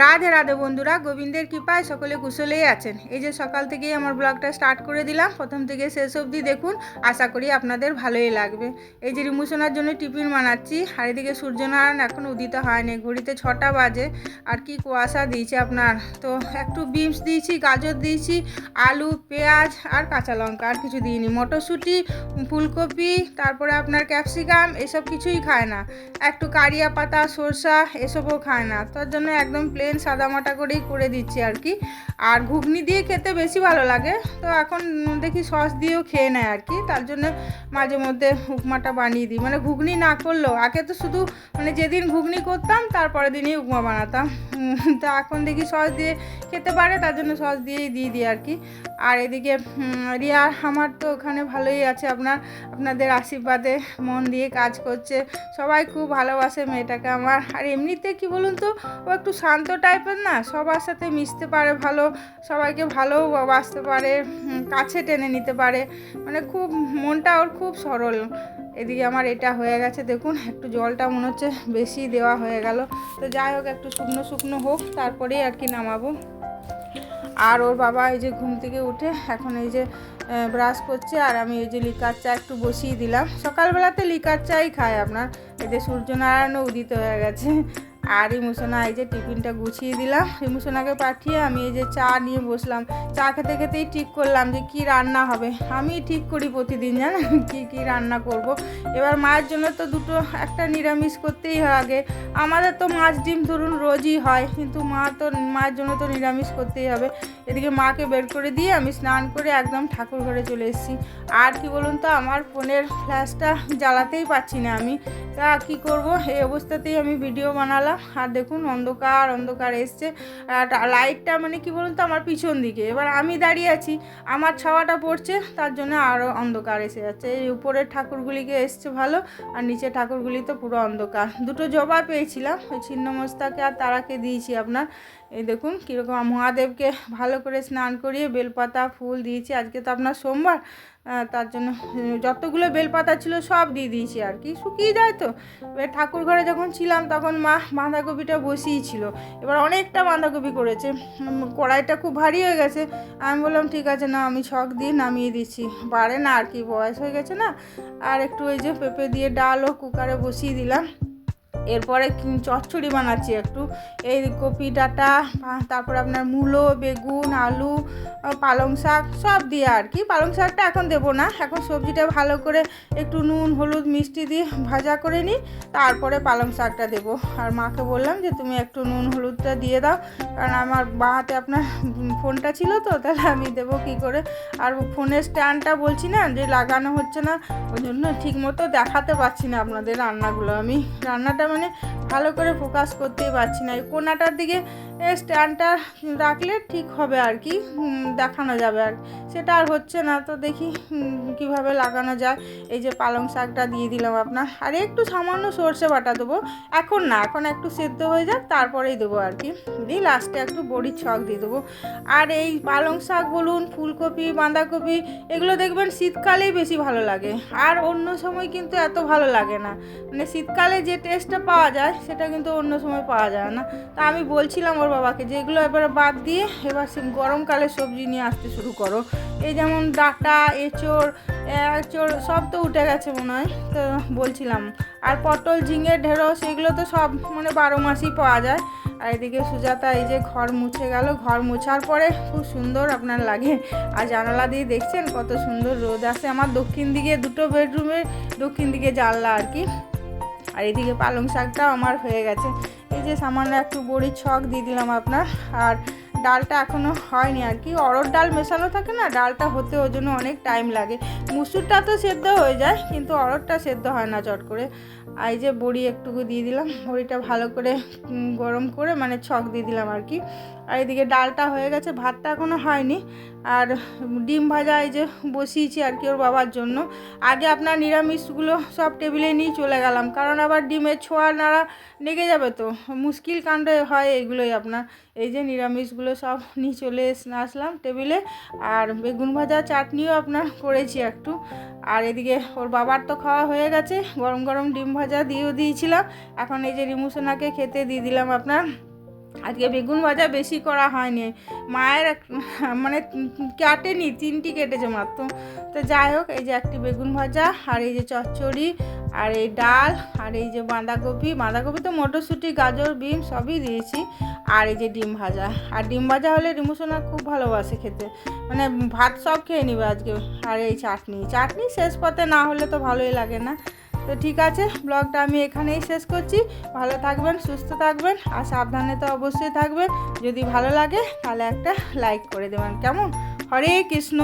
রাধে রাধে বন্ধুরা, গোবিন্দের কৃপায় সকলে কুশলেই আছেন। এই যে সকাল থেকেই আমার ব্লগটা স্টার্ট করে দিলাম, প্রথম থেকে শেষ অবধি দেখুন, আশা করি আপনাদের ভালোই লাগবে। এই যে রিমুসোনার জন্য টিফিন বানাচ্ছি, আর এদিকে সূর্যনারায়ণ এখন উদিত হয়নি, ঘড়িতে 6টা বাজে। আর কি কুয়াশা দিয়েছে আপনার, তো একটু বিনস দিয়েছি, গাজর দিয়েছি, আলু, পেঁয়াজ আর কাঁচা লঙ্কা, আর কিছু দিইনি। মটরশুঁটি, ফুলকপি, তারপরে আপনার ক্যাপসিকাম, এসব কিছুই খায় না। একটু কারিয়া পাতা, সরষা এসবও খায় না, তার জন্য একদম প্লেন সাদামাটা করেই করে দিচ্ছি আর কি। আর ঘুগনি দিয়ে খেতে বেশি ভালো লাগে, তো এখন দেখি সস দিয়েও খেয়ে নেয় আর কি। তার জন্য মাঝে মধ্যে উপমাটা বানিয়ে দিই, মানে ঘুগনি না করলেও। আগে তো শুধু মানে যেদিন ঘুগনি করতাম তারপরের দিনই উপমা বানাতাম, তা এখন দেখি সস দিয়ে খেতে পারে, তার জন্য সস দিয়েই দিয়ে দিই আর কি। আর এদিকে রিয়া আমার তো ওখানে ভালোই আছে, আপনাদের আশীর্বাদে মন দিয়ে কাজ করছে। সবাই খুব ভালোবাসে মেয়েটাকে আমার। আর এমনিতে কি বলুন তো, ও একটু শান্ত টাইপের না, সবার সাথে মিশতে পারে ভালো, সবাইকে ভালো বাসতে পারে, কাছে টেনে নিতে পারে, মানে খুব মনটা ওর খুব সরল। এদিকে আমার এটা হয়ে গেছে, দেখুন একটু জলটা মনে হচ্ছে বেশি দেওয়া হয়ে গেল। তো যাই হোক, একটু শুকনো শুকনো হোক, তারপরেই আর কি নামাবো। আর ওর বাবা এই যে ঘুম থেকে উঠে এখন এই যে ব্রাশ করছে, আর আমি এই যে লিকার চা একটু বসিয়ে দিলাম। সকালবেলাতে লিকার চাই খায় আপনার। এই যে সূর্যনারায়ণও উদিত হয়ে গেছে। আর রিমুসোনা এই যে টিফিনটা গুছিয়ে দিলাম, রিমুসোনাকে পাঠিয়ে আমি এই যে চা নিয়ে বসলাম। চা খেতে খেতেই ঠিক করলাম যে কি রান্না হবে। আমি ঠিক করি প্রতিদিন, জানেন কি রান্না করব। এবার মায়ের জন্য তো একটা নিরামিষ করতেই হয় আগে। আমাদের তো মাছ ডিম ধরুন রোজই হয়, কিন্তু মায়ের জন্য তো নিরামিষ করতেই হবে। এদিকে মাকে বের করে দিয়ে আমি স্নান করে একদম ঠাকুর ঘরে চলে এসেছি। আর কি বলুন তো, আমার ফোনের ফ্ল্যাশটা জ্বালাতেই পারছি না আমি, তা কী করবো, এই অবস্থাতেই আমি ভিডিও বানালাম। আর দেখুন অন্ধকার অন্ধকার এসছে, আর লাইটটা মানে কি বলুন তো আমার পিছন দিকে, এবার আমি দাঁড়িয়ে আছি, আমার ছাওয়াটা পড়ছে, তার জন্য আরও অন্ধকার এসে যাচ্ছে। এই উপরের ঠাকুরগুলিকে এসছে ভালো, আর নিচের ঠাকুরগুলি তো পুরো অন্ধকার। দুটো জবা পেয়েছিলাম, ওই ছিন্নমস্তাকে আর তারাকে দিয়েছি আপনার। এই দেখুন কীরকম মহাদেবকে ভালো করে স্নান করিয়ে বেলপাতা ফুল দিয়েছি। আজকে তো আপনার সোমবার, তার জন্য যতগুলো বেলপাতা ছিল সব দিয়ে দিয়েছি আর কি, শুকিয়ে যায় তো। এবার ঠাকুর ঘরে যখন ছিলাম তখন মা বাঁধাকপিটা বসিয়েই ছিল, এবার অনেকটা বাঁধাকপি করেছে, কড়াইটা খুব ভারী হয়ে গেছে। আমি বললাম ঠিক আছে না, আমি ছক দিয়ে নামিয়ে দিচ্ছি, পারে না আর কি, বয়স হয়ে গেছে না। আর একটু ওই যে পেঁপে দিয়ে ডালও কুকারে বসিয়ে দিলাম। এরপরে চচ্চড়ি বানাচ্ছি একটু, এই কপি ডাঁটা, তারপর আপনার মূলো, বেগুন, আলু, পালং শাক সব দিয়ে আর কি। পালং শাকটা এখন দেবো না, এখন সবজিটা ভালো করে একটু নুন হলুদ মিষ্টি দিয়ে ভাজা করে নিই, তারপরে পালং শাকটা দেবো। আর মাকে বললাম যে তুমি একটু নুন হলুদটা দিয়ে দাও, কারণ আমার বাঁ হাতে আপনার ফোনটা ছিল তো, তাহলে আমি দেবো কী করে। আর ফোনের স্ট্যান্ডটা বলছি না যে লাগানো হচ্ছে না, ওই জন্য ঠিক মতো দেখাতে পারছি না আপনাদের রান্নাগুলো। আমি রান্নাটা মানে ভালো করে ফোকাস করতেই পারছি না। এই কোনাটার দিকে স্ট্যান্ডটা রাখলে ঠিক হবে আর কি, দেখানো যাবে, আর সেটা আর হচ্ছে না। তো দেখি কিভাবে লাগানো যায়। এই যে পালং শাকটা দিয়ে দিলাম আপনার, আর একটু সামান্য সর্ষে বাটা দেবো, এখন না, এখন একটু সেদ্ধ হয়ে যাক তারপরেই দেবো আর কি। দিয়ে লাস্টে একটু বড়ির ছক দিয়ে দেবো। আর এই পালং শাক বলুন, ফুলকপি, বাঁধাকপি, এগুলো দেখবেন শীতকালেই বেশি ভালো লাগে, আর অন্য সময় কিন্তু এত ভালো লাগে না। মানে শীতকালে যে টেস্টটা পাওয়া যায় সেটা কিন্তু অন্য সময় পাওয়া যায় না। তা আমি বলছিলাম ওর বাবাকে যে এগুলো এবারে বাদ দিয়ে এবার গরমকালে সবজি নিয়ে আসতে শুরু করো। এই যেমন ডাঁটা, এঁচোড় সব তো উঠে গেছে মনে হয়, তো বলছিলাম। আর পটল, ঝিঙে, ঢেঁড়স এগুলো তো সব মানে 12 মাসই পাওয়া যায়। আর এদিকে সুজাতা এই যে ঘর মুছে গেল, ঘর মোছার পরে খুব সুন্দর আপনার লাগে। আর জানালা দিয়ে দেখছেন কত সুন্দর রোদ আসে। আমার দক্ষিণ দিকে দুটো বেডরুমের দক্ষিণ দিকে জানলা আর কি। আর এদিকে পালং শাকটাও আমার হয়ে গেছে। এই যে সামান্য একটু বড়ির ছক দিয়ে দিলাম আপনার। আর ডালটা এখনও হয়নি আর কি, অরড় ডাল মেশানো থাকে না, ডালটা হতে ওর জন্য অনেক টাইম লাগে। মুসুরটা তো সেদ্ধ হয়ে যায়, কিন্তু অরড়টা সেদ্ধ হয় না চট করে। আর এই যে বড়ি একটুকু দিয়ে দিলাম, বড়িটা ভালো করে গরম করে মানে ছক দিয়ে দিলাম আর কি। আর এদিকে ডালটা হয়ে গেছে, ভাতটা এখনও হয়নি। আর ডিম ভাজা এই যে বসিয়েছি আর কি ওর বাবার জন্য। আগে আপনার নিরামিষগুলো সব টেবিলে নিয়ে চলে গেলাম, কারণ আবার ডিমের ছোঁয়া নাড়া লেগে যাবে তো, মুশকিল কাণ্ড হয় এইগুলোই আপনার। এই যে নিরামিষগুলো সব নিয়ে চলে আসলাম টেবিলে। আর বেগুন ভাজা চাটনিও আপনার করেছি একটু। আর এদিকে ওর বাবার তো খাওয়া হয়ে গেছে, গরম গরম ডিম ভাজা দিয়েও দিয়েছিলাম। এখন এই যে রিমুসোনাকে খেতে দিয়ে দিলাম আপনার। আজকে বেগুন ভাজা বেশি করা হয়নি, মায়ের মানে কাটেনি, 3টি কেটেছে মাত্র। তো যাই হোক, এই যে একটি বেগুন ভাজা, আর এই যে চচ্চড়ি, আর এই ডাল, আর এই যে বাঁধাকপি তো মটরশুঁটি, গাজর, বিম সবই দিয়েছি। আর এই যে ডিম ভাজা, আর ডিম ভাজা হলে রিমুসোনা খুব ভালোবাসে খেতে, মানে ভাত সব খেয়ে নিবে আজকে। আর এই চাটনি শেষ পথে না হলে তো ভালোই লাগে না। তো ঠিক আছে, ব্লগটা আমি এখানেই শেষ করছি। ভালো থাকবেন, সুস্থ থাকবেন, আর সাবধানে তো অবশ্যই থাকবেন। যদি ভালো লাগে তাহলে একটা লাইক করে দেবেন, কেমন? হরে কৃষ্ণ।